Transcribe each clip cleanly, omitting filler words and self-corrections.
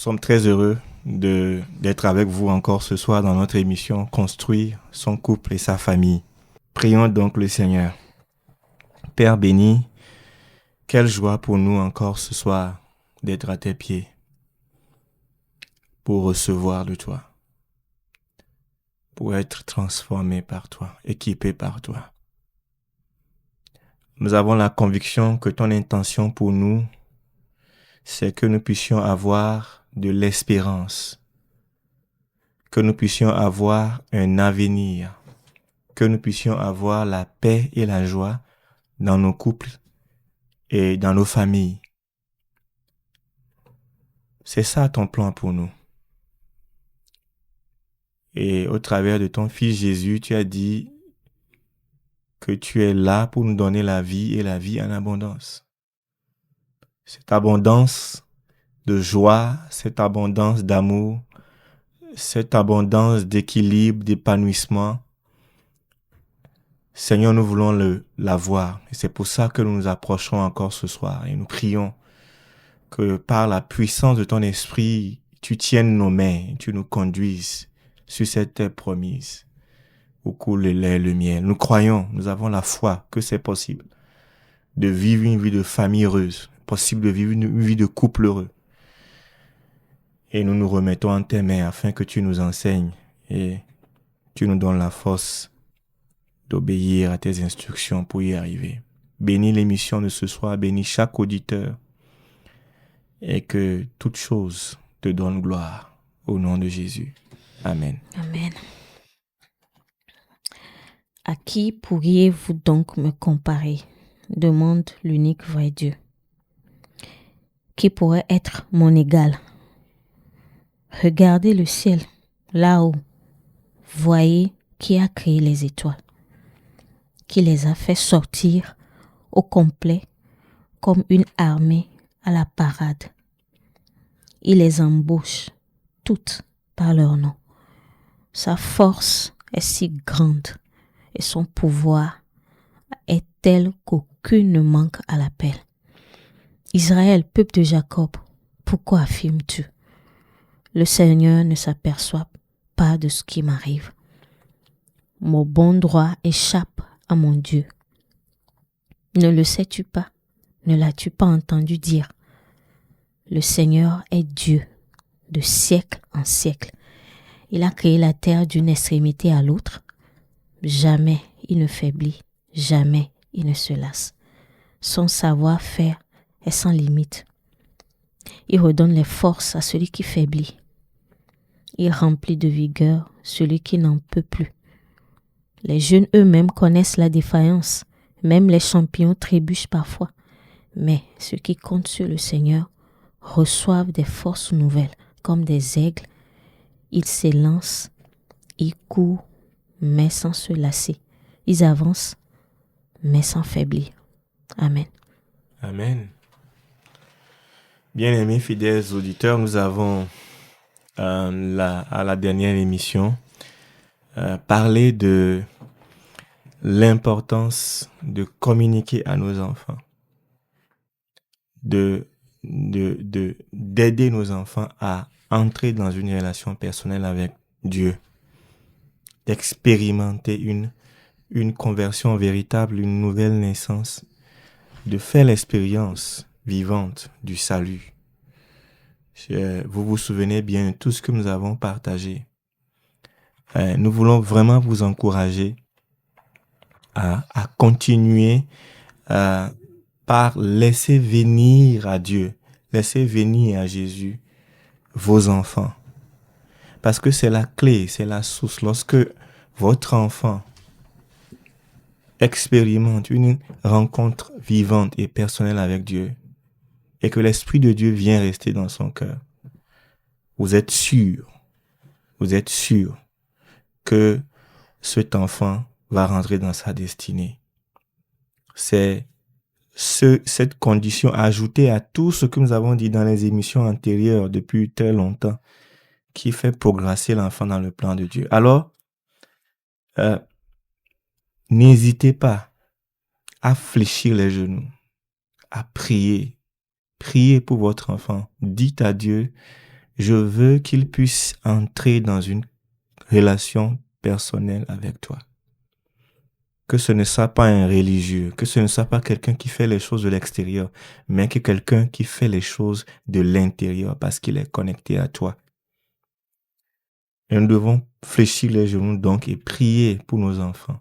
sommes très heureux d'être avec vous encore ce soir dans notre émission Construire son couple et sa famille. Prions donc le Seigneur. Père béni, quelle joie pour nous encore ce soir d'être à tes pieds pour recevoir de toi, pour être transformé par toi, équipé par toi. Nous avons la conviction que ton intention pour nous, c'est que nous puissions avoir de l'espérance, que nous puissions avoir un avenir, que nous puissions avoir la paix et la joie dans nos couples et dans nos familles. C'est ça ton plan pour nous. Et au travers de ton Fils Jésus, tu as dit que tu es là pour nous donner la vie et la vie en abondance. Cette abondance de joie, cette abondance d'amour, cette abondance d'équilibre, d'épanouissement, Seigneur, nous voulons l'avoir. Et c'est pour ça que nous nous approchons encore ce soir et nous prions que par la puissance de ton esprit, tu tiennes nos mains, tu nous conduises sur cette terre promise où coule le lait et le miel. Nous croyons, nous avons la foi que c'est possible de vivre une vie de famille heureuse, possible de vivre une vie de couple heureux. Et nous nous remettons en tes mains afin que tu nous enseignes et tu nous donnes la force d'obéir à tes instructions pour y arriver. Bénis l'émission de ce soir, bénis chaque auditeur et que toute chose te donne gloire au nom de Jésus. Amen. Amen. À qui pourriez-vous donc me comparer? Demande l'unique vrai Dieu. Qui pourrait être mon égal? Regardez le ciel, là-haut. Voyez qui a créé les étoiles, qui les a fait sortir au complet comme une armée à la parade. Il les embauche toutes par leur nom. Sa force est si grande et son pouvoir est tel qu'aucune ne manque à l'appel. Israël, peuple de Jacob, pourquoi affirmes-tu? Le Seigneur ne s'aperçoit pas de ce qui m'arrive. Mon bon droit échappe à mon Dieu. Ne le sais-tu pas? Ne l'as-tu pas entendu dire? Le Seigneur est Dieu de siècle en siècle. Il a créé la terre d'une extrémité à l'autre. Jamais il ne faiblit, jamais il ne se lasse. Son savoir-faire est sans limite. Il redonne les forces à celui qui faiblit. Il remplit de vigueur celui qui n'en peut plus. Les jeunes eux-mêmes connaissent la défaillance. Même les champions trébuchent parfois. Mais ceux qui comptent sur le Seigneur reçoivent des forces nouvelles. Comme des aigles, ils s'élancent, ils courent, mais sans se lasser. Ils avancent, mais sans faiblir. Amen. Amen. Bien-aimés fidèles auditeurs, nous avons à la dernière émission parlé de l'importance de communiquer à nos enfants, d'aider nos enfants à entrer dans une relation personnelle avec Dieu, d'expérimenter une conversion véritable, une nouvelle naissance, de faire l'expérience vivante du salut. Vous vous souvenez bien de tout ce que nous avons partagé. Nous voulons vraiment vous encourager à continuer par laisser venir à Dieu, laisser venir à Jésus vos enfants. Parce que c'est la clé, c'est la source. Lorsque votre enfant expérimente une rencontre vivante et personnelle avec Dieu et que l'Esprit de Dieu vient rester dans son cœur, vous êtes sûr que cet enfant va rentrer dans sa destinée. C'est cette condition ajoutée à tout ce que nous avons dit dans les émissions antérieures depuis très longtemps qui fait progresser l'enfant dans le plan de Dieu. Alors, n'hésitez pas à fléchir les genoux, à prier. Priez pour votre enfant. Dites à Dieu Je veux qu'il puisse entrer dans une relation personnelle avec toi. Que ce ne soit pas un religieux, que ce ne soit pas quelqu'un qui fait les choses de l'extérieur, mais que quelqu'un qui fait les choses de l'intérieur parce qu'il est connecté à toi. Et nous devons fléchir les genoux donc et prier pour nos enfants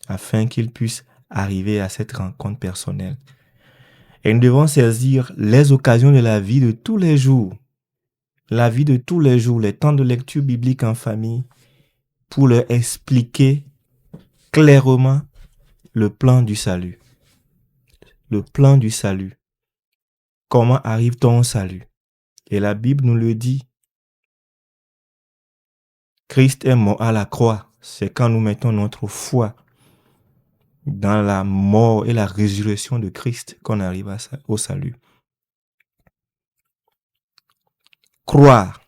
afin qu'ils puissent arriver à cette rencontre personnelle. Et nous devons saisir les occasions de la vie de tous les jours, la vie de tous les jours, les temps de lecture biblique en famille, pour leur expliquer clairement le plan du salut. Le plan du salut. Comment arrive-t-on au salut? Et la Bible nous le dit. Christ est mort à la croix. C'est quand nous mettons notre foi dans la mort et la résurrection de Christ qu'on arrive au salut. Croire,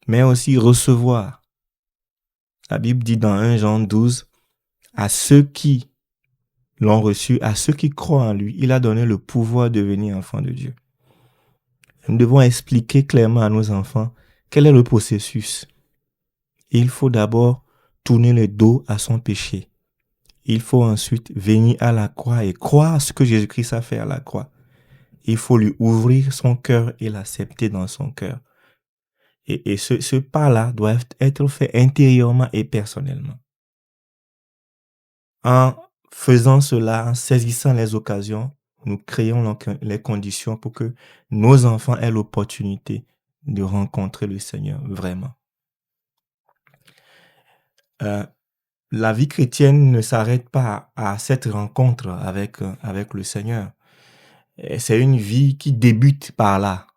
mais aussi recevoir. La Bible dit dans 1 Jean 12, à ceux qui l'ont reçu, à ceux qui croient en lui, il a donné le pouvoir de devenir enfants de Dieu. Nous devons expliquer clairement à nos enfants quel est le processus. Il faut d'abord tourner le dos à son péché. Il faut ensuite venir à la croix et croire ce que Jésus-Christ a fait à la croix. Il faut lui ouvrir son cœur et l'accepter dans son cœur. Et ce pas-là doit être fait intérieurement et personnellement. En faisant cela, en saisissant les occasions, nous créons les conditions pour que nos enfants aient l'opportunité de rencontrer le Seigneur vraiment. La vie chrétienne ne s'arrête pas à cette rencontre avec le Seigneur. C'est une vie qui débute par là.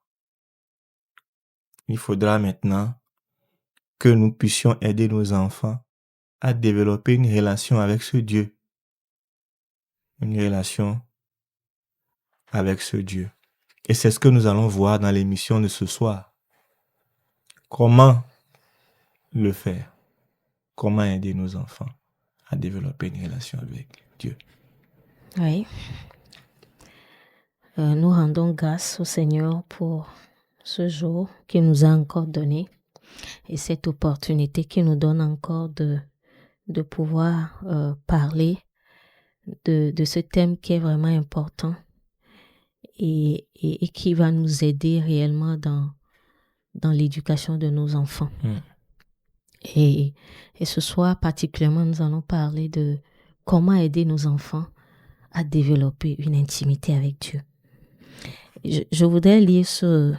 Il faudra maintenant que nous puissions aider nos enfants à développer une relation avec ce Dieu. Une relation avec ce Dieu. Et c'est ce que nous allons voir dans l'émission de ce soir. Comment le faire? Comment aider nos enfants à développer une relation avec Dieu? Oui. Nous rendons grâce au Seigneur pour ce jour qu'il nous a encore donné et cette opportunité qu'il nous donne encore de pouvoir parler de ce thème qui est vraiment important et qui va nous aider réellement dans l'éducation de nos enfants. Et ce soir, particulièrement, nous allons parler de comment aider nos enfants à développer une intimité avec Dieu. Je voudrais lire ce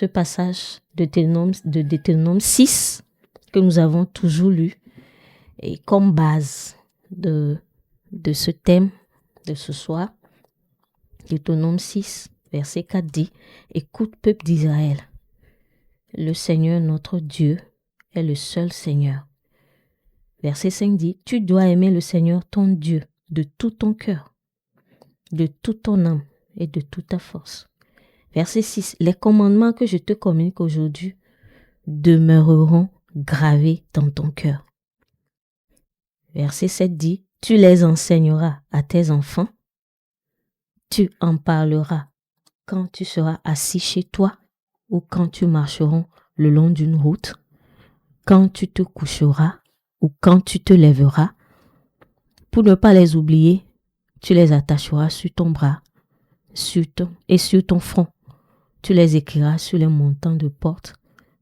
passage de Deutéronome 6 que nous avons toujours lu et comme base de ce thème de ce soir. Deutéronome 6, verset 4 dit « Écoute, peuple d'Israël, le Seigneur notre Dieu est le seul Seigneur. » Verset 5 dit « Tu dois aimer le Seigneur ton Dieu de tout ton cœur, de toute ton âme et de toute ta force. » Verset 6 « Les commandements que je te communique aujourd'hui demeureront gravés dans ton cœur. » Verset 7 dit « Tu les enseigneras à tes enfants. Tu en parleras quand tu seras assis chez toi ou quand tu marcheras le long d'une route, quand tu te coucheras ou quand tu te lèveras. Pour ne pas les oublier, tu les attacheras sur ton bras et sur ton front. Tu les écriras sur les montants de porte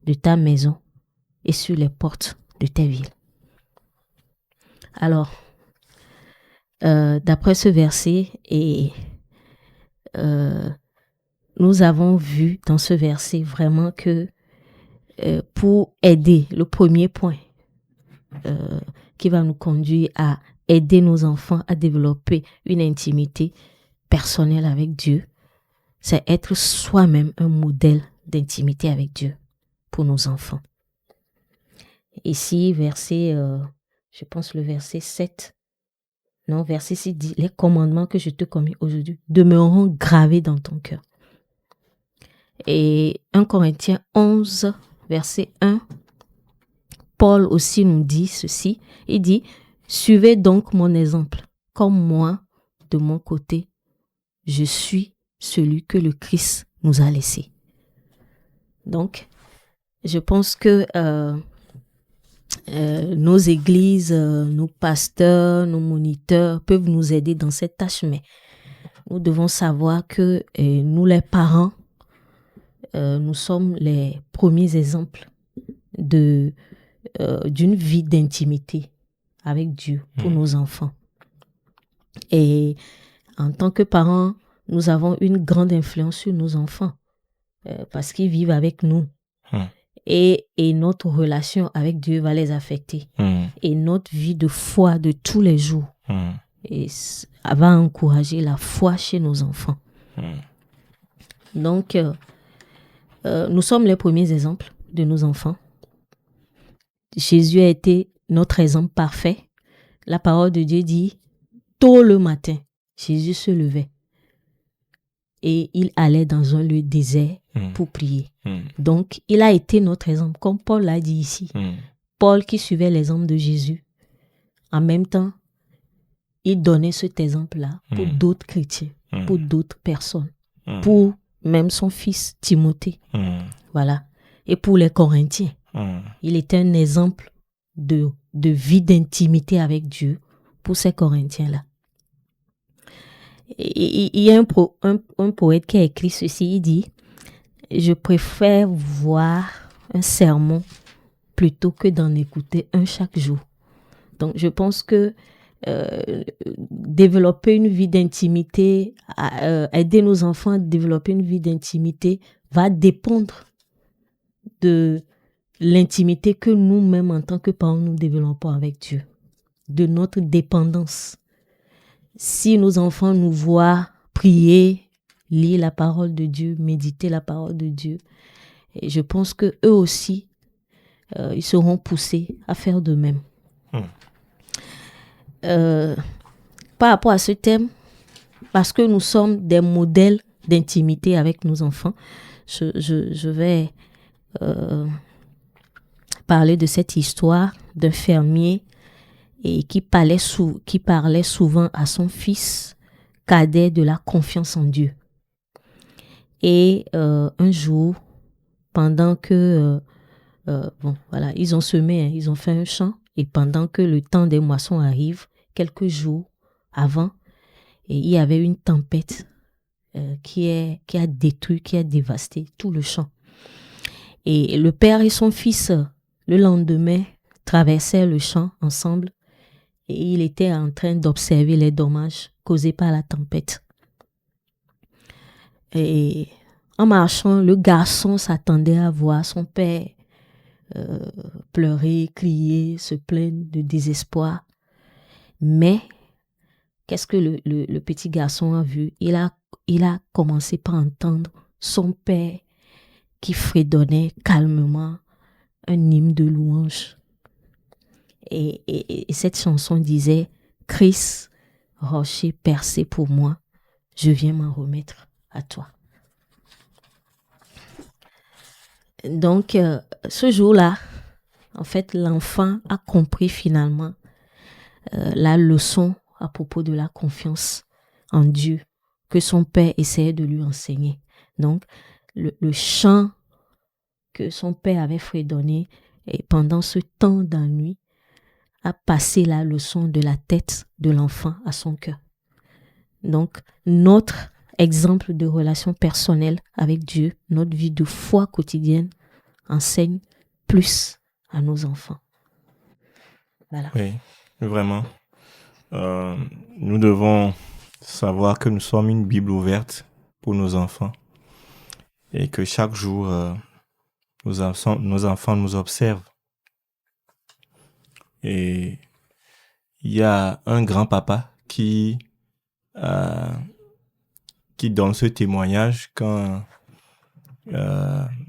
de ta maison et sur les portes de tes villes. » Alors, d'après ce verset, nous avons vu dans ce verset vraiment que pour aider, le premier point qui va nous conduire à aider nos enfants à développer une intimité personnelle avec Dieu, c'est être soi-même un modèle d'intimité avec Dieu pour nos enfants. Ici, verset 7, verset 6 dit « Les commandements que je te communique aujourd'hui demeureront gravés dans ton cœur. » Et 1 Corinthiens 11, verset 1, Paul aussi nous dit ceci, il dit « Suivez donc mon exemple, comme moi, de mon côté, je suis celui que le Christ nous a laissé. » Donc, je pense que nos églises, nos pasteurs, nos moniteurs peuvent nous aider dans cette tâche, mais nous devons savoir que nous, les parents, nous sommes les premiers exemples d'une vie d'intimité avec Dieu pour nos enfants. Et en tant que parents, nous avons une grande influence sur nos enfants parce qu'ils vivent avec nous. Et notre relation avec Dieu va les affecter. Et notre vie de foi de tous les jours et va encourager la foi chez nos enfants. Donc, nous sommes les premiers exemples de nos enfants. Jésus a été notre exemple parfait. La parole de Dieu dit, tôt le matin, Jésus se levait et il allait dans un lieu désert pour prier. Donc, il a été notre exemple, comme Paul l'a dit ici. Paul qui suivait l'exemple de Jésus. En même temps, il donnait cet exemple-là pour d'autres chrétiens, pour d'autres personnes, pour même son fils Timothée. Voilà. Et pour les Corinthiens. Il était un exemple de vie d'intimité avec Dieu pour ces Corinthiens-là. Il y a un poète qui a écrit ceci, il dit « Je préfère voir un sermon plutôt que d'en écouter un chaque jour. » Donc, je pense que développer une vie d'intimité, aider nos enfants à développer une vie d'intimité va dépendre de l'intimité que nous-mêmes, en tant que parents, nous développons avec Dieu, de notre dépendance. Si nos enfants nous voient prier, lire la parole de Dieu, méditer la parole de Dieu, et je pense que eux aussi, ils seront poussés à faire de même. Par rapport à ce thème, parce que nous sommes des modèles d'intimité avec nos enfants, je vais parler de cette histoire d'un fermier et qui parlait souvent à son fils cadet de la confiance en Dieu. Et un jour, pendant que ils ont semé, ils ont fait un champ, et pendant que le temps des moissons arrive, quelques jours avant, et il y avait une tempête qui a détruit, qui a dévasté tout le champ. Et le père et son fils, le lendemain, traversaient le champ ensemble et il était en train d'observer les dommages causés par la tempête. Et en marchant, le garçon s'attendait à voir son père pleurer, crier, se plaindre de désespoir. Mais qu'est-ce que le petit garçon a vu? Il a commencé par entendre son père qui fredonnait calmement un hymne de louange. Et cette chanson disait « Christ, rocher percé pour moi, je viens m'en remettre à toi. » Donc, ce jour-là, en fait, l'enfant a compris finalement la leçon à propos de la confiance en Dieu que son père essayait de lui enseigner. Donc, le chant que son père avait fredonné et pendant ce temps d'ennui a passé la leçon de la tête de l'enfant à son cœur. Donc, notre exemple de relation personnelle avec Dieu, notre vie de foi quotidienne enseigne plus à nos enfants. Voilà. Oui, vraiment. Nous devons savoir que nous sommes une Bible ouverte pour nos enfants et que chaque jour, nos enfants nous observent. Et il y a un grand-papa qui donne ce témoignage quand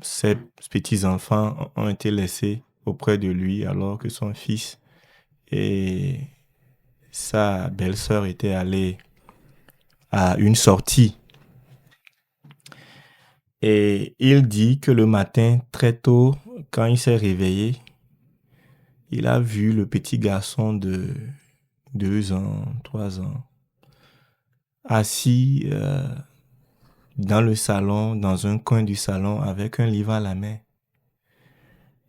ses petits-enfants ont été laissés auprès de lui alors que son fils et sa belle-sœur étaient allés à une sortie. Et il dit que le matin, très tôt, quand il s'est réveillé, il a vu le petit garçon de 2 ans, 3 ans, assis dans le salon, dans un coin du salon, avec un livre à la main.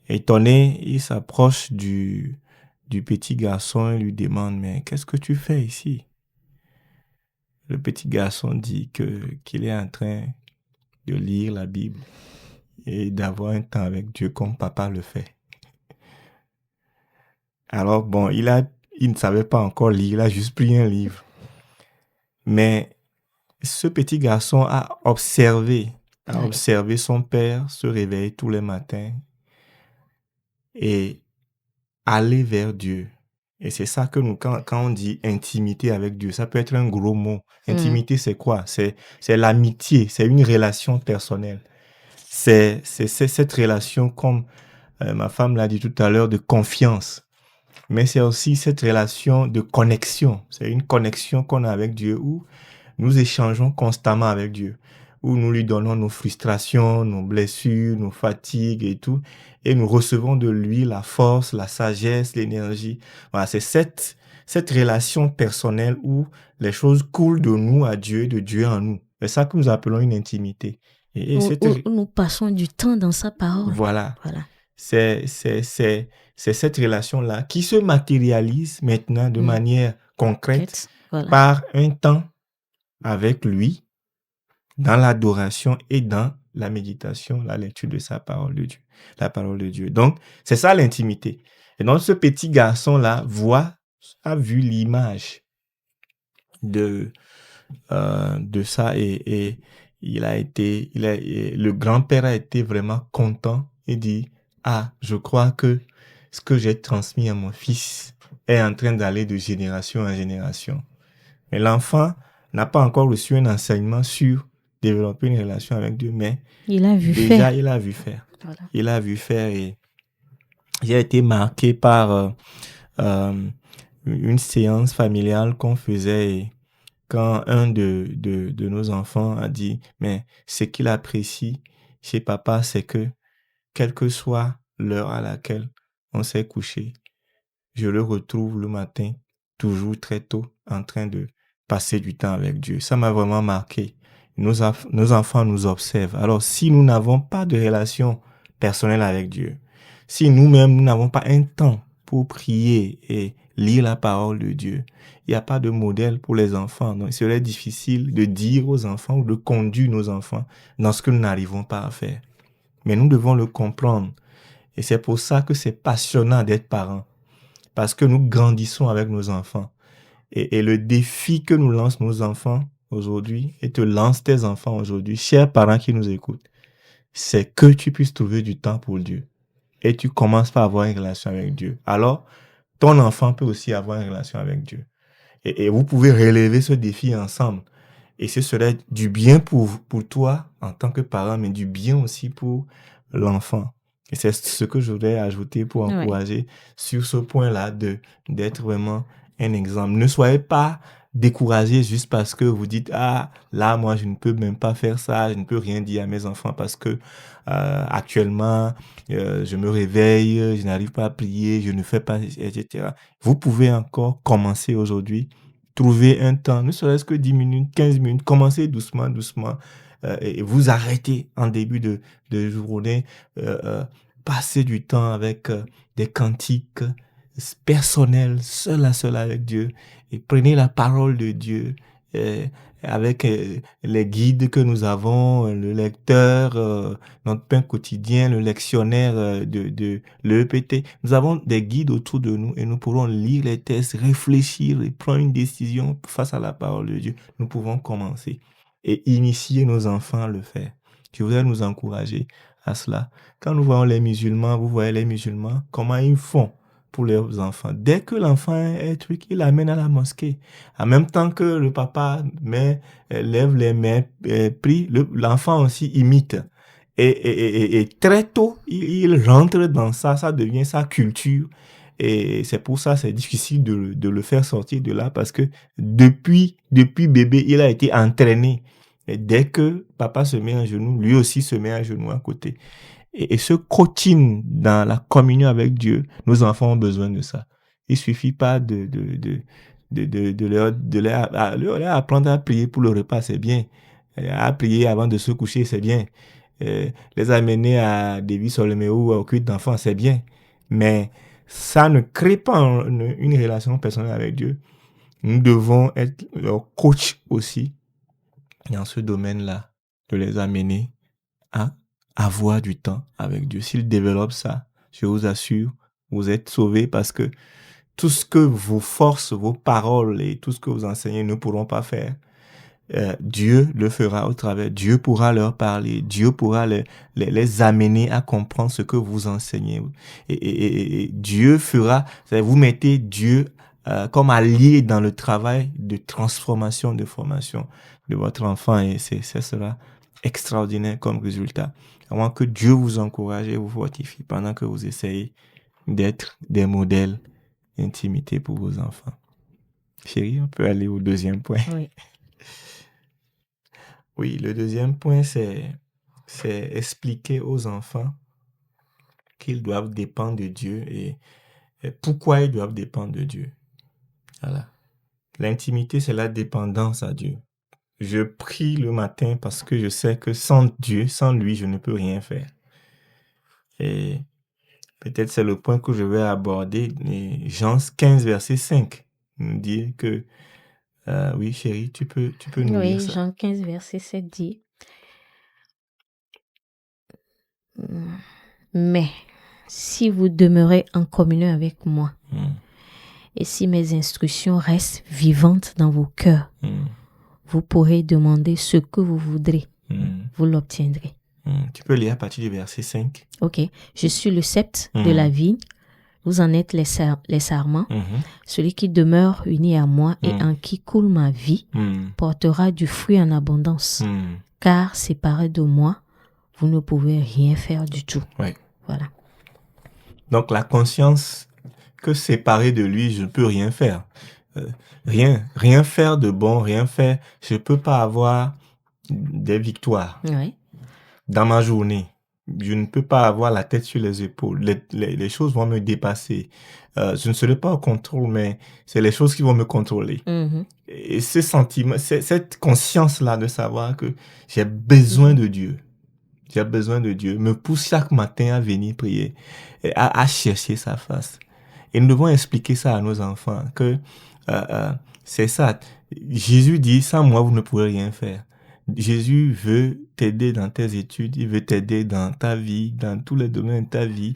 Étonné, il s'approche du petit garçon et lui demande, mais qu'est-ce que tu fais ici? Le petit garçon dit qu'il est en train de lire la Bible et d'avoir un temps avec Dieu comme papa le fait. Alors bon, il ne savait pas encore lire, il a juste pris un livre. Mais ce petit garçon a observé son père se réveiller tous les matins et aller vers Dieu. Et c'est ça que nous, quand on dit intimité avec Dieu, ça peut être un gros mot. Intimité, c'est quoi? C'est l'amitié, c'est une relation personnelle. C'est cette relation, comme ma femme l'a dit tout à l'heure, de confiance. Mais c'est aussi cette relation de connexion. C'est une connexion qu'on a avec Dieu où nous échangeons constamment avec Dieu, où nous lui donnons nos frustrations, nos blessures, nos fatigues et tout, et nous recevons de lui la force, la sagesse, l'énergie. Voilà, c'est cette relation personnelle où les choses coulent de nous à Dieu, de Dieu en nous. C'est ça que nous appelons une intimité. Et où nous passons du temps dans sa parole. Voilà. C'est cette relation-là qui se matérialise maintenant de manière concrète par un temps avec lui, dans l'adoration et dans la méditation, la lecture de sa parole de Dieu, la parole de Dieu. Donc, c'est ça l'intimité. Et donc, ce petit garçon-là a vu l'image de ça et le grand-père a été vraiment content et dit, je crois que ce que j'ai transmis à mon fils est en train d'aller de génération en génération. Mais l'enfant n'a pas encore reçu un enseignement sur développer une relation avec Dieu, mais il a vu faire. Voilà. Il a vu faire et j'ai été marqué par une séance familiale qu'on faisait et quand un de nos enfants a dit, mais ce qu'il apprécie chez papa, c'est que quelle que soit l'heure à laquelle on s'est couché, je le retrouve le matin, toujours très tôt, en train de passer du temps avec Dieu. Ça m'a vraiment marqué. Nos enfants nous observent. Alors, si nous n'avons pas de relation personnelle avec Dieu, si nous-mêmes, nous n'avons pas un temps pour prier et lire la parole de Dieu, il n'y a pas de modèle pour les enfants. Donc, il serait difficile de dire aux enfants ou de conduire nos enfants dans ce que nous n'arrivons pas à faire. Mais nous devons le comprendre. Et c'est pour ça que c'est passionnant d'être parent. Parce que nous grandissons avec nos enfants. Et le défi que nous lancent nos enfants aujourd'hui, et te lancent tes enfants aujourd'hui, chers parents qui nous écoutent, c'est que tu puisses trouver du temps pour Dieu. Et tu commences par avoir une relation avec Dieu. Alors, ton enfant peut aussi avoir une relation avec Dieu. Et vous pouvez relever ce défi ensemble. Et ce serait du bien pour toi en tant que parent, mais du bien aussi pour l'enfant. Et c'est ce que je voudrais ajouter pour encourager sur ce point-là d'être vraiment un exemple. Ne soyez pas découragés juste parce que vous dites, là, moi, je ne peux même pas faire ça, je ne peux rien dire à mes enfants parce que actuellement, je me réveille, je n'arrive pas à prier, je ne fais pas, etc. Vous pouvez encore commencer aujourd'hui, trouver un temps, ne serait-ce que 10 minutes, 15 minutes, commencez doucement, et vous arrêtez en début de journée, passez du temps avec des cantiques personnels, seul à seul avec Dieu, et prenez la parole de Dieu avec les guides que nous avons, le lecteur, notre pain quotidien, le lectionnaire de l'EPT. Nous avons des guides autour de nous et nous pourrons lire les textes, réfléchir et prendre une décision face à la parole de Dieu. Nous pouvons commencer et initier nos enfants à le faire. Je voudrais nous encourager à cela. Quand nous voyons les musulmans, vous voyez les musulmans, comment ils font pour leurs enfants. Dès que l'enfant est truc, il l'amène à la mosquée. En même temps que le papa lève les mains, prie, l'enfant aussi imite. Et très tôt, il rentre dans ça, ça devient sa culture. Et c'est pour ça, c'est difficile de le faire sortir de là parce que depuis bébé, il a été entraîné. Et dès que papa se met à genoux, lui aussi se met à genoux à côté. Et ce coaching dans la communion avec Dieu, nos enfants ont besoin de ça. Il suffit pas de leur apprendre à prier pour le repas, c'est bien. À prier avant de se coucher, c'est bien. Les amener à des vies Solomé ou au culte d'enfants, c'est bien. Mais ça ne crée pas une relation personnelle avec Dieu. Nous devons être leur coach aussi dans ce domaine-là, de les amener à avoir du temps avec Dieu. S'ils développent ça, je vous assure, vous êtes sauvés parce que tout ce que vos forces, vos paroles et tout ce que vous enseignez ne pourront pas faire. Dieu le fera au travers. Dieu pourra leur parler. Dieu pourra les amener à comprendre ce que vous enseignez. Et Dieu fera, vous mettez Dieu comme allié dans le travail de transformation, de formation de votre enfant, et ça sera extraordinaire comme résultat. À moins que Dieu vous encourage et vous fortifie pendant que vous essayez d'être des modèles d'intimité pour vos enfants. Chérie, on peut aller au deuxième point. Oui. Oui, le deuxième point, c'est expliquer aux enfants qu'ils doivent dépendre de Dieu et pourquoi ils doivent dépendre de Dieu. Voilà. L'intimité, c'est la dépendance à Dieu. Je prie le matin parce que je sais que sans Dieu, sans lui, je ne peux rien faire. Et peut-être c'est le point que je vais aborder. Jean 15, verset 5 nous dit que oui, chérie, tu peux nous lire ça. Jean 15, verset 7 dit: Mais si vous demeurez en communion avec moi, et si mes instructions restent vivantes dans vos cœurs, vous pourrez demander ce que vous voudrez. Vous l'obtiendrez. Tu peux lire à partir du verset 5. Ok. Je suis le cep de la vigne. Vous en êtes les sarments. Celui qui demeure uni à moi et en qui coule ma vie portera du fruit en abondance. Car séparé de moi, vous ne pouvez rien faire du tout. Ouais. Voilà. Donc la conscience que séparé de lui, je ne peux rien faire. Rien faire de bon, rien faire. Je ne peux pas avoir des victoires dans ma journée. Je ne peux pas avoir la tête sur les épaules. Les choses vont me dépasser. Je ne serai pas au contrôle, mais c'est les choses qui vont me contrôler. Et ce sentiment, cette conscience-là de savoir que j'ai besoin de Dieu. J'ai besoin de Dieu. Me pousse chaque matin à venir prier, et à chercher sa face. Et nous devons expliquer ça à nos enfants, que c'est ça. Jésus dit, sans moi, vous ne pourrez rien faire. Jésus veut t'aider dans tes études, il veut t'aider dans ta vie, dans tous les domaines de ta vie.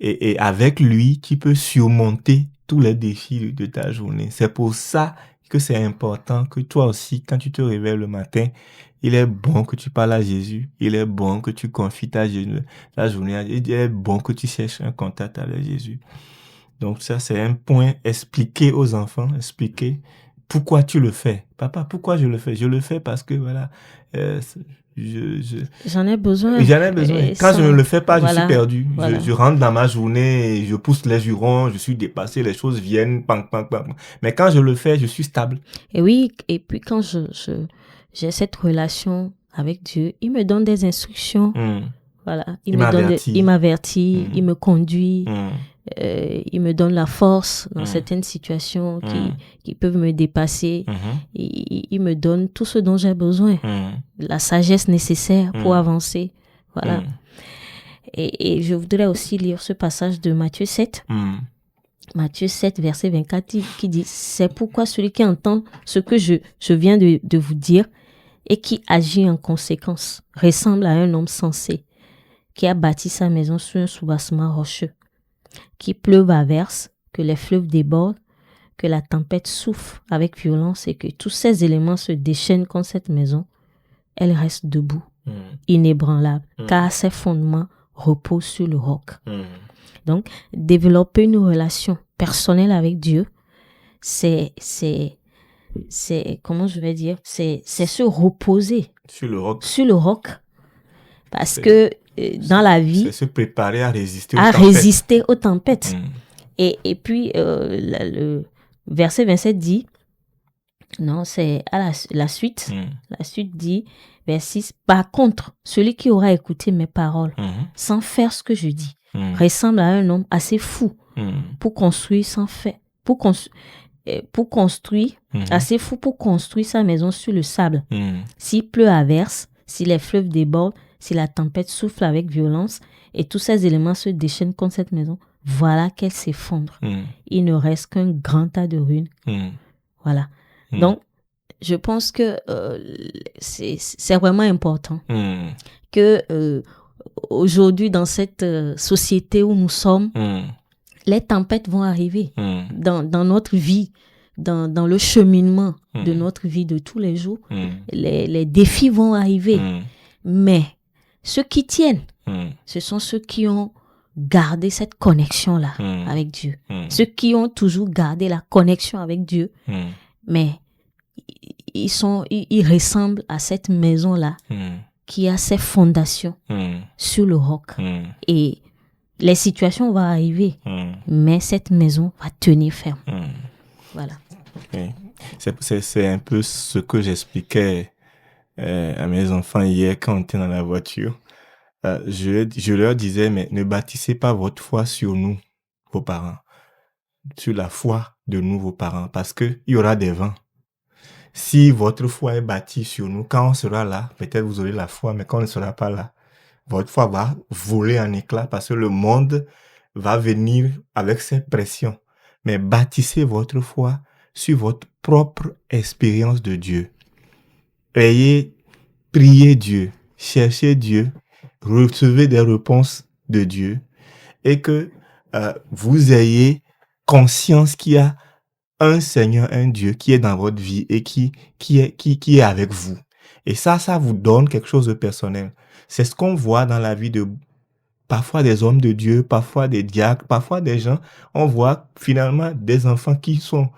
Et avec lui, tu peux surmonter tous les défis de ta journée. C'est pour ça que c'est important que toi aussi, quand tu te réveilles le matin, il est bon que tu parles à Jésus. Il est bon que tu confies ta journée à Jésus. Il est bon que tu cherches un contact avec Jésus. Donc ça, c'est un point. Expliquer aux enfants, expliquer pourquoi tu le fais. Papa, pourquoi je le fais? Je le fais parce que, voilà, j'en ai besoin. Quand je ne le fais pas, je suis perdu. Voilà. Je rentre dans ma journée, et je pousse les jurons, je suis dépassé, les choses viennent, pang, pang, pang. Mais quand je le fais, je suis stable. Et oui, et puis quand j'ai cette relation avec Dieu, il me donne des instructions. Voilà, il m'avertit, il me conduit. Il me donne la force dans certaines situations qui peuvent me dépasser. Il me donne tout ce dont j'ai besoin, la sagesse nécessaire pour avancer. Voilà. Et je voudrais aussi lire ce passage de Matthieu 7. Matthieu 7, verset 24, qui dit: c'est pourquoi celui qui entend ce que je viens de vous dire et qui agit en conséquence ressemble à un homme sensé qui a bâti sa maison sur un soubassement rocheux. Qu'il pleuve à verse, que les fleuves débordent, que la tempête souffle avec violence et que tous ces éléments se déchaînent contre cette maison, elle reste debout, inébranlable, car ses fondements reposent sur le roc. Donc, développer une relation personnelle avec Dieu, c'est comment je vais dire, c'est se reposer sur le roc. Parce que dans la vie, c'est se préparer à résister aux tempêtes. Et puis, le verset 27 dit, non, c'est à la suite. La suite dit, verset 6, par contre, celui qui aura écouté mes paroles, sans faire ce que je dis, ressemble à un homme assez fou pour construire pour construire, assez fou pour construire sa maison sur le sable. S'il pleut à verse, si les fleuves débordent, si la tempête souffle avec violence et tous ces éléments se déchaînent contre cette maison, voilà qu'elle s'effondre. Il ne reste qu'un grand tas de ruines. Voilà. Donc, je pense que c'est vraiment important que aujourd'hui, dans cette société où nous sommes, les tempêtes vont arriver dans notre vie, dans le cheminement de notre vie de tous les jours. Les défis vont arriver. Mais ceux qui tiennent, ce sont ceux qui ont gardé cette connexion-là avec Dieu. Ceux qui ont toujours gardé la connexion avec Dieu. Mais ils ressemblent à cette maison-là qui a ses fondations sur le roc. Et les situations vont arriver, mais cette maison va tenir ferme. Voilà. Okay. C'est un peu ce que j'expliquais à mes enfants hier quand on était dans la voiture. Je leur disais, mais ne bâtissez pas votre foi sur nous, vos parents, sur la foi de nous, vos parents, parce qu'il y aura des vents. Si votre foi est bâtie sur nous, quand on sera là, peut-être vous aurez la foi, mais quand on ne sera pas là, votre foi va voler en éclats parce que le monde va venir avec ses pressions. Mais bâtissez votre foi sur votre propre expérience de Dieu. Priez Dieu, cherchez Dieu, recevez des réponses de Dieu et que vous ayez conscience qu'il y a un Seigneur, un Dieu qui est dans votre vie et qui est avec vous. Et ça vous donne quelque chose de personnel. C'est ce qu'on voit dans la vie de parfois des hommes de Dieu, parfois des diacres, parfois des gens. On voit finalement des enfants qui sont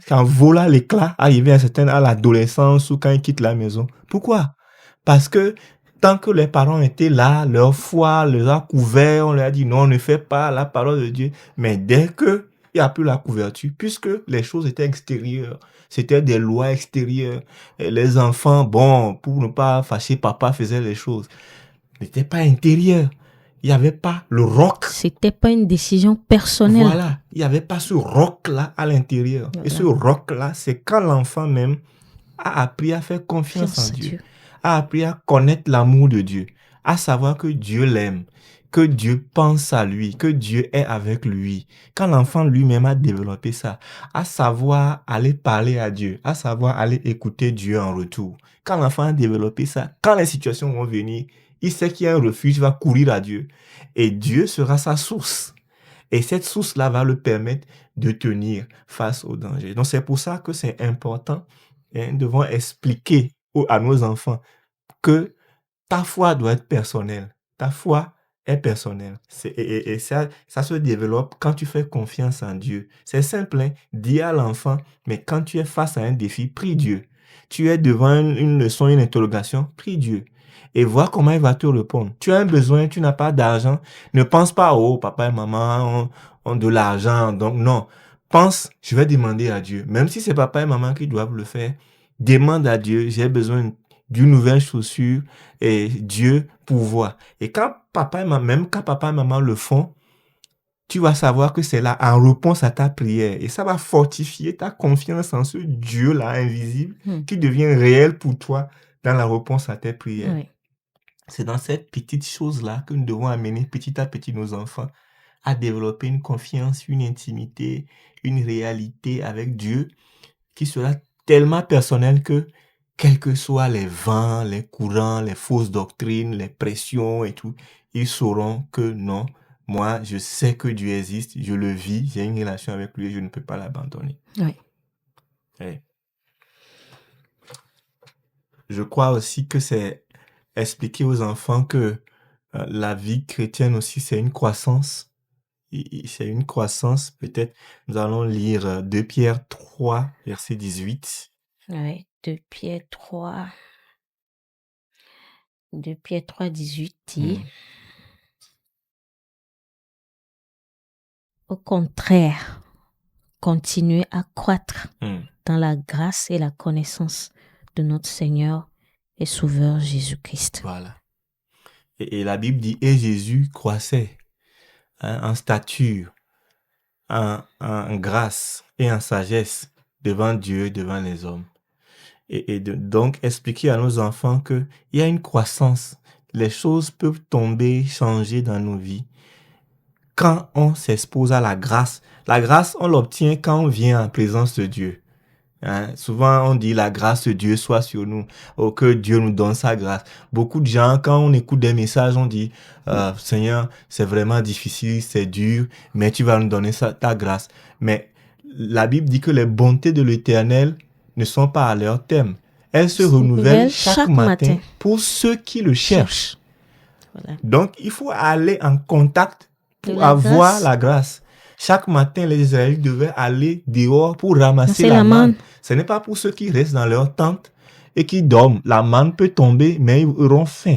quand volent à l'éclat, arrivés à l'adolescence ou quand ils quittent la maison. Pourquoi? Parce que tant que les parents étaient là, leur foi les a couverts, on leur a dit non, ne fais pas la parole de Dieu. Mais dès que il n'y a plus la couverture, puisque les choses étaient extérieures, c'était des lois extérieures. Et les enfants, bon, pour ne pas fâcher papa, faisaient les choses. N'était pas intérieur. Il n'y avait pas le roc. C'était pas une décision personnelle. Voilà, il n'y avait pas ce roc-là à l'intérieur. Voilà. Et ce roc-là, c'est quand l'enfant même a appris à faire confiance en Dieu, a appris à connaître l'amour de Dieu, à savoir que Dieu l'aime, que Dieu pense à lui, que Dieu est avec lui. Quand l'enfant lui-même a développé ça, à savoir aller parler à Dieu, à savoir aller écouter Dieu en retour. Quand l'enfant a développé ça, quand les situations vont venir, il sait qu'il y a un refuge, il va courir à Dieu. Et Dieu sera sa source. Et cette source-là va le permettre de tenir face au danger. Donc c'est pour ça que c'est important. Nous devons expliquer à nos enfants que ta foi doit être personnelle. Ta foi est personnelle. Et ça se développe quand tu fais confiance en Dieu. C'est simple, hein? Dis à l'enfant, mais quand tu es face à un défi, prie Dieu. Tu es devant une leçon, une interrogation, prie Dieu. Et vois comment il va te répondre. Tu as un besoin, tu n'as pas d'argent. Ne pense pas, oh, papa et maman ont de l'argent. Donc non, pense, je vais demander à Dieu. Même si c'est papa et maman qui doivent le faire, demande à Dieu, j'ai besoin d'une nouvelle chaussure et Dieu pourvoit. Et quand papa et maman, même quand papa et maman le font, tu vas savoir que c'est là en réponse à ta prière. Et ça va fortifier ta confiance en ce Dieu-là invisible qui devient réel pour toi dans la réponse à tes prières. Oui. C'est dans cette petite chose-là que nous devons amener petit à petit nos enfants à développer une confiance, une intimité, une réalité avec Dieu qui sera tellement personnelle que quels que soient les vents, les courants, les fausses doctrines, les pressions et tout, ils sauront que non, moi, je sais que Dieu existe, je le vis, j'ai une relation avec lui et je ne peux pas l'abandonner. Oui. Oui. Je crois aussi que c'est expliquer aux enfants que la vie chrétienne aussi, c'est une croissance. C'est une croissance. Peut-être nous allons lire 2 Pierre 3, verset 18. Oui, 2 Pierre 3. 2 Pierre 3, 18 dit au contraire, continuez à croître dans la grâce et la connaissance de notre Seigneur et Sauveur Jésus-Christ. Voilà. Et la Bible dit, et Jésus croissait en stature, en grâce et en sagesse devant Dieu, devant les hommes. Donc, expliquer à nos enfants qu'il y a une croissance. Les choses peuvent tomber, changer dans nos vies quand on s'expose à la grâce. La grâce, on l'obtient quand on vient en présence de Dieu. Souvent, on dit la grâce de Dieu soit sur nous, ou que Dieu nous donne sa grâce. Beaucoup de gens, quand on écoute des messages, on dit Seigneur, c'est vraiment difficile, c'est dur, mais tu vas nous donner ta grâce. Mais la Bible dit que les bontés de l'Éternel ne sont pas à leur terme. Elles se renouvellent chaque matin pour ceux qui le cherchent. Voilà. Donc, il faut aller en contact pour avoir la grâce. Chaque matin, les Israélites devaient aller dehors pour ramasser la manne. Ce n'est pas pour ceux qui restent dans leur tente et qui dorment. La manne peut tomber, mais ils auront faim.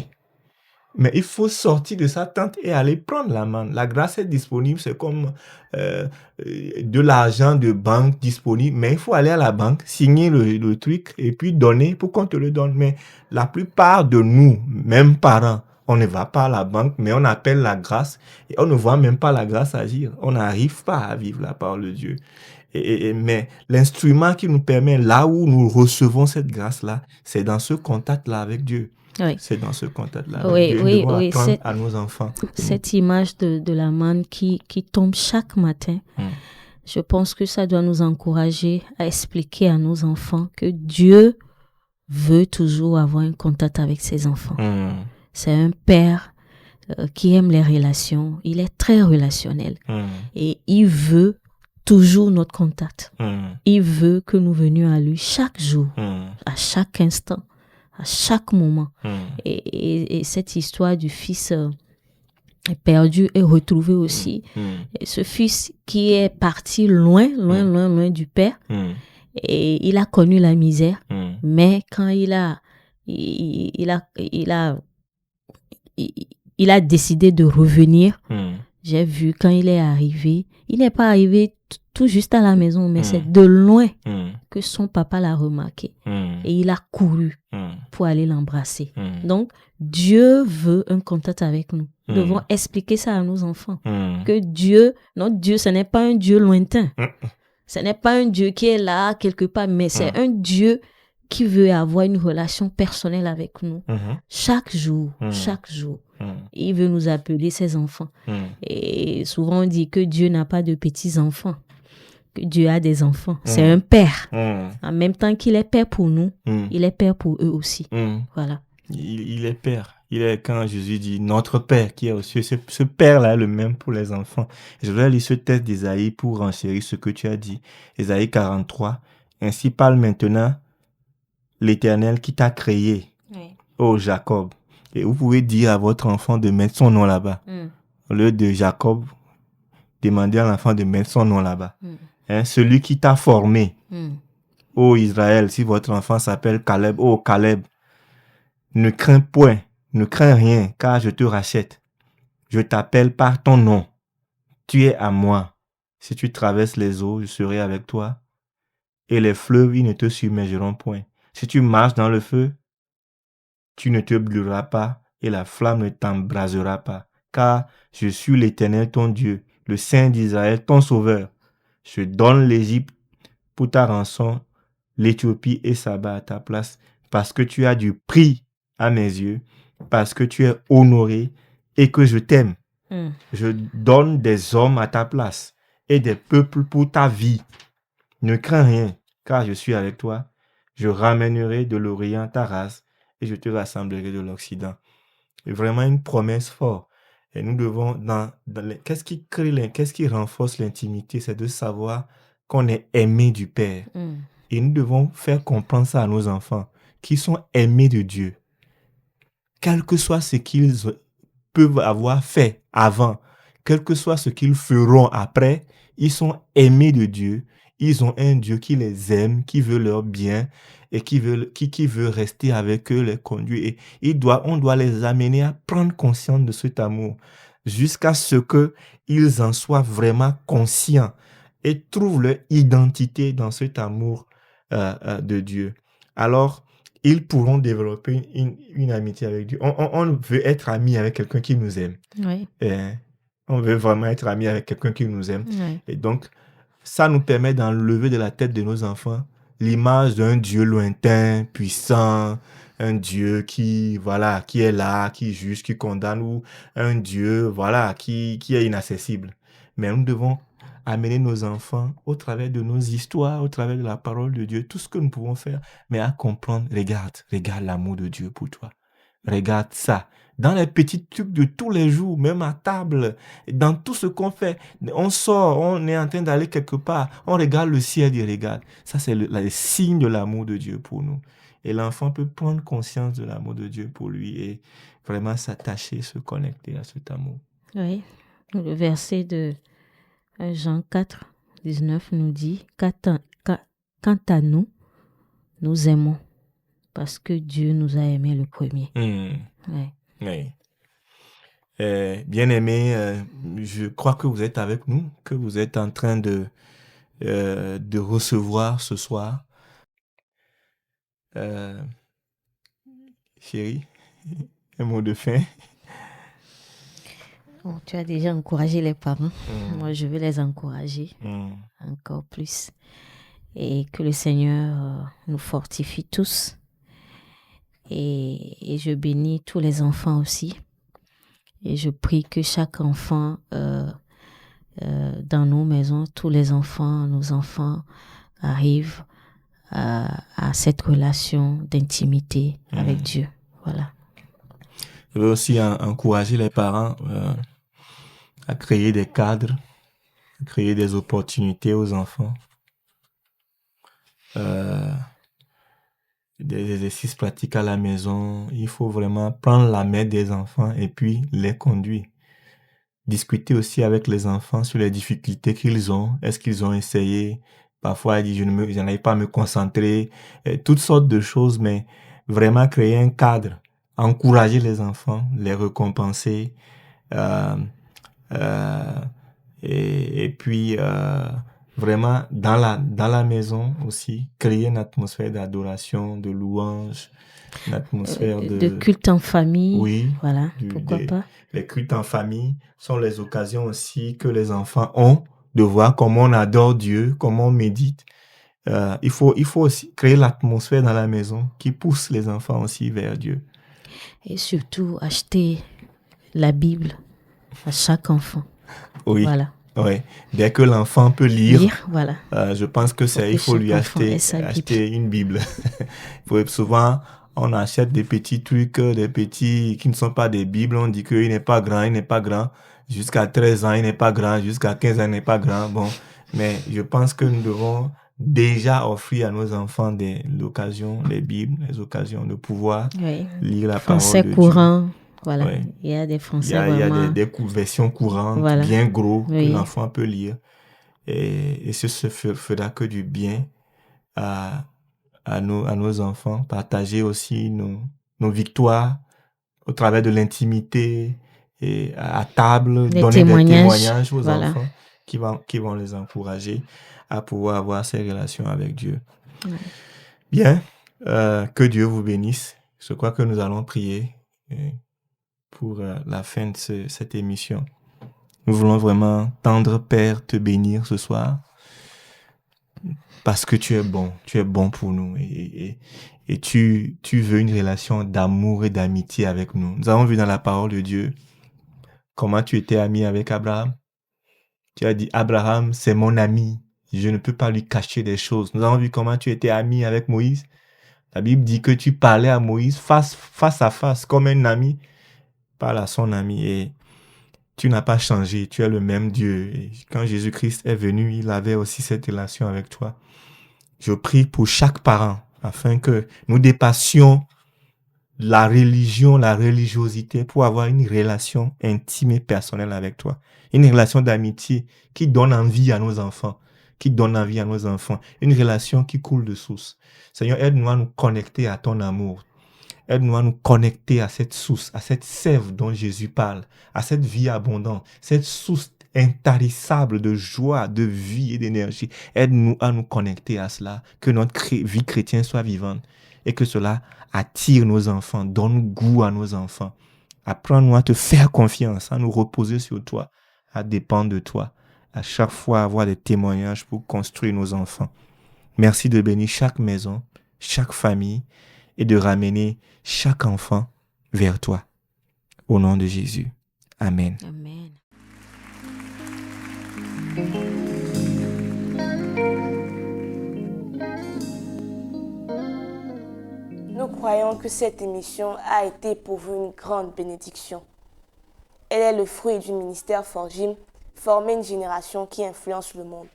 Mais il faut sortir de sa tente et aller prendre la manne. La grâce est disponible, c'est comme de l'argent de banque disponible. Mais il faut aller à la banque, signer le truc et puis donner pour qu'on te le donne. Mais la plupart de nous, même parents, on ne va pas à la banque, mais on appelle la grâce et on ne voit même pas la grâce agir. On n'arrive pas à vivre la parole de Dieu. Mais l'instrument qui nous permet, là où nous recevons cette grâce-là, c'est dans ce contact-là avec Dieu. Oui. C'est dans ce contact-là. Oui, Dieu, nous devons apprendre à nos enfants. Cette image de la manne qui tombe chaque matin, je pense que ça doit nous encourager à expliquer à nos enfants que Dieu veut toujours avoir un contact avec ses enfants. C'est un père qui aime les relations. Il est très relationnel. Et il veut toujours notre contact. Il veut que nous venions à lui chaque jour, à chaque instant, à chaque moment. Et cette histoire du fils perdu et retrouvé aussi. Et ce fils qui est parti loin du père. Et il a connu la misère. Mais quand il a décidé de revenir. J'ai vu quand il est arrivé, il n'est pas arrivé tout juste à la maison, mais c'est de loin que son papa l'a remarqué. Et il a couru pour aller l'embrasser. Donc, Dieu veut un contact avec nous. Nous devons expliquer ça à nos enfants. Que Dieu, notre Dieu, ce n'est pas un Dieu lointain. Ce n'est pas un Dieu qui est là quelque part, mais c'est un Dieu qui veut avoir une relation personnelle avec nous. Chaque jour. Il veut nous appeler ses enfants. Et souvent on dit que Dieu n'a pas de petits-enfants, que Dieu a des enfants. C'est un père. En même temps qu'il est père pour nous, il est père pour eux aussi. Voilà. Il est père. Il est, quand Jésus dit notre Père qui est aux cieux, ce Père-là est le même pour les enfants. Je vais lire ce texte d'Ésaïe pour renchérir ce que tu as dit. Ésaïe 43. Ainsi parle maintenant l'Éternel qui t'a créé, ô Jacob. Et vous pouvez dire à votre enfant de mettre son nom là-bas. Au lieu de Jacob, demandez à l'enfant de mettre son nom là-bas. Celui qui t'a formé, ô Israël, si votre enfant s'appelle Caleb, ô Caleb, ne crains point, ne crains rien, car je te rachète. Je t'appelle par ton nom. Tu es à moi. Si tu traverses les eaux, je serai avec toi. Et les fleuves, ils ne te submergeront point. Si tu marches dans le feu, tu ne te brûleras pas et la flamme ne t'embrasera pas. Car je suis l'Éternel ton Dieu, le Saint d'Israël, ton Sauveur. Je donne l'Égypte pour ta rançon, l'Éthiopie et Saba à ta place, parce que tu as du prix à mes yeux, parce que tu es honoré et que je t'aime. Je donne des hommes à ta place et des peuples pour ta vie. Ne crains rien, car je suis avec toi. Je ramènerai de l'Orient ta race et je te rassemblerai de l'Occident. C'est vraiment une promesse forte. Et nous devons, qu'est-ce qui renforce l'intimité, c'est de savoir qu'on est aimé du Père. Et nous devons faire comprendre ça à nos enfants, qui sont aimés de Dieu. Quel que soit ce qu'ils peuvent avoir fait avant, quel que soit ce qu'ils feront après, ils sont aimés de Dieu. Ils ont un Dieu qui les aime, qui veut leur bien et qui veut rester avec eux, les conduire. Et on doit les amener à prendre conscience de cet amour jusqu'à ce qu'ils en soient vraiment conscients et trouvent leur identité dans cet amour de Dieu. Alors, ils pourront développer une amitié avec Dieu. On veut être amis avec quelqu'un qui nous aime. Oui. On veut vraiment être amis avec quelqu'un qui nous aime. Ouais. Et donc, ça nous permet d'enlever de la tête de nos enfants l'image d'un Dieu lointain, puissant, un Dieu qui, voilà, qui est là, qui juge, qui condamne, ou un Dieu, voilà, qui est inaccessible. Mais nous devons amener nos enfants au travers de nos histoires, au travers de la parole de Dieu, tout ce que nous pouvons faire, mais à comprendre, regarde l'amour de Dieu pour toi. Regarde ça. Dans les petits trucs de tous les jours, même à table, dans tout ce qu'on fait, on sort, on est en train d'aller quelque part, on regarde le ciel et regarde. Ça, c'est le signe de l'amour de Dieu pour nous. Et l'enfant peut prendre conscience de l'amour de Dieu pour lui et vraiment s'attacher, se connecter à cet amour. Oui. Le verset de Jean 4, 19 nous dit « Quant à nous, nous aimons parce que Dieu nous a aimés le premier. » Ouais. Oui. Bien-aimés, je crois que vous êtes avec nous, que vous êtes en train de recevoir ce soir. Chérie, un mot de fin. Bon, tu as déjà encouragé les parents. Moi, je vais les encourager encore plus. Et que le Seigneur nous fortifie tous. Et je bénis tous les enfants aussi. Et je prie que chaque enfant dans nos maisons, tous les enfants, nos enfants arrivent à cette relation d'intimité avec Dieu. Voilà. Je veux aussi encourager les parents à créer des cadres, à créer des opportunités aux enfants, des exercices pratiques à la maison. Il faut vraiment prendre la main des enfants et puis les conduire. Discuter aussi avec les enfants sur les difficultés qu'ils ont. Est-ce qu'ils ont essayé? Parfois, ils disent, je n'arrive pas à me concentrer. Toutes sortes de choses, mais vraiment créer un cadre. Encourager les enfants, les récompenser. Et puis, vraiment, dans la maison aussi, créer une atmosphère d'adoration, de louange, une atmosphère de culte en famille. Oui. Voilà, pourquoi pas. Les cultes en famille sont les occasions aussi que les enfants ont de voir comment on adore Dieu, comment on médite. Il faut aussi créer l'atmosphère dans la maison qui pousse les enfants aussi vers Dieu. Et surtout, acheter la Bible à chaque enfant. Oui. Voilà. Ouais. Dès que l'enfant peut lire, voilà. Je pense que il faut lui acheter une Bible. Souvent, on achète des petits trucs, qui ne sont pas des Bibles. On dit qu'il n'est pas grand. Jusqu'à 13 ans, il n'est pas grand. Jusqu'à 15 ans, il n'est pas grand. Bon, mais je pense que nous devons déjà offrir à nos enfants l'occasion, les Bibles, les occasions de pouvoir lire la parole de Dieu. Français courant. Voilà, ouais. Il y a des français vraiment... Il y a des versions courantes, voilà. Bien gros, que l'enfant peut lire. Et ce fera que du bien à nos enfants. Partager aussi nos victoires au travers de l'intimité et à table, donner des témoignages aux enfants qui vont les encourager à pouvoir avoir ces relations avec Dieu. Ouais. Bien, que Dieu vous bénisse. Je crois que nous allons prier pour la fin de cette émission. Nous voulons vraiment, tendre Père, te bénir ce soir parce que tu es bon pour nous et tu veux une relation d'amour et d'amitié avec nous. Nous avons vu dans la parole de Dieu comment tu étais ami avec Abraham. Tu as dit, Abraham, c'est mon ami, je ne peux pas lui cacher des choses. Nous avons vu comment tu étais ami avec Moïse. La Bible dit que tu parlais à Moïse face à face, comme un ami parle à son ami, et tu n'as pas changé, tu es le même Dieu. Et quand Jésus-Christ est venu, il avait aussi cette relation avec toi. Je prie pour chaque parent, afin que nous dépassions la religion, la religiosité, pour avoir une relation intime et personnelle avec toi. Une relation d'amitié qui donne envie à nos enfants, une relation qui coule de source. Seigneur, aide-nous à nous connecter à ton amour. Aide-nous à nous connecter à cette source, à cette sève dont Jésus parle, à cette vie abondante, cette source intarissable de joie, de vie et d'énergie. Aide-nous à nous connecter à cela, que notre vie chrétienne soit vivante et que cela attire nos enfants, donne goût à nos enfants. Apprends-nous à te faire confiance, à nous reposer sur toi, à dépendre de toi, à chaque fois avoir des témoignages pour construire nos enfants. Merci de bénir chaque maison, chaque famille et de ramener chaque enfant vers toi. Au nom de Jésus. Amen. Amen. Nous croyons que cette émission a été pour vous une grande bénédiction. Elle est le fruit du ministère Forgim, former une génération qui influence le monde,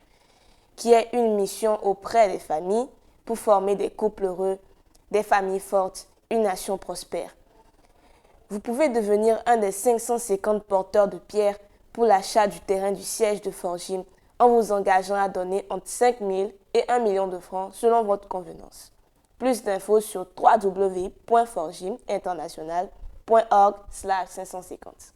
qui est une mission auprès des familles pour former des couples heureux, des familles fortes, une nation prospère. Vous pouvez devenir un des 550 porteurs de pierres pour l'achat du terrain du siège de Forgim en vous engageant à donner entre 5 000 et 1 million de francs selon votre convenance. Plus d'infos sur www.forgiminternational.org/550.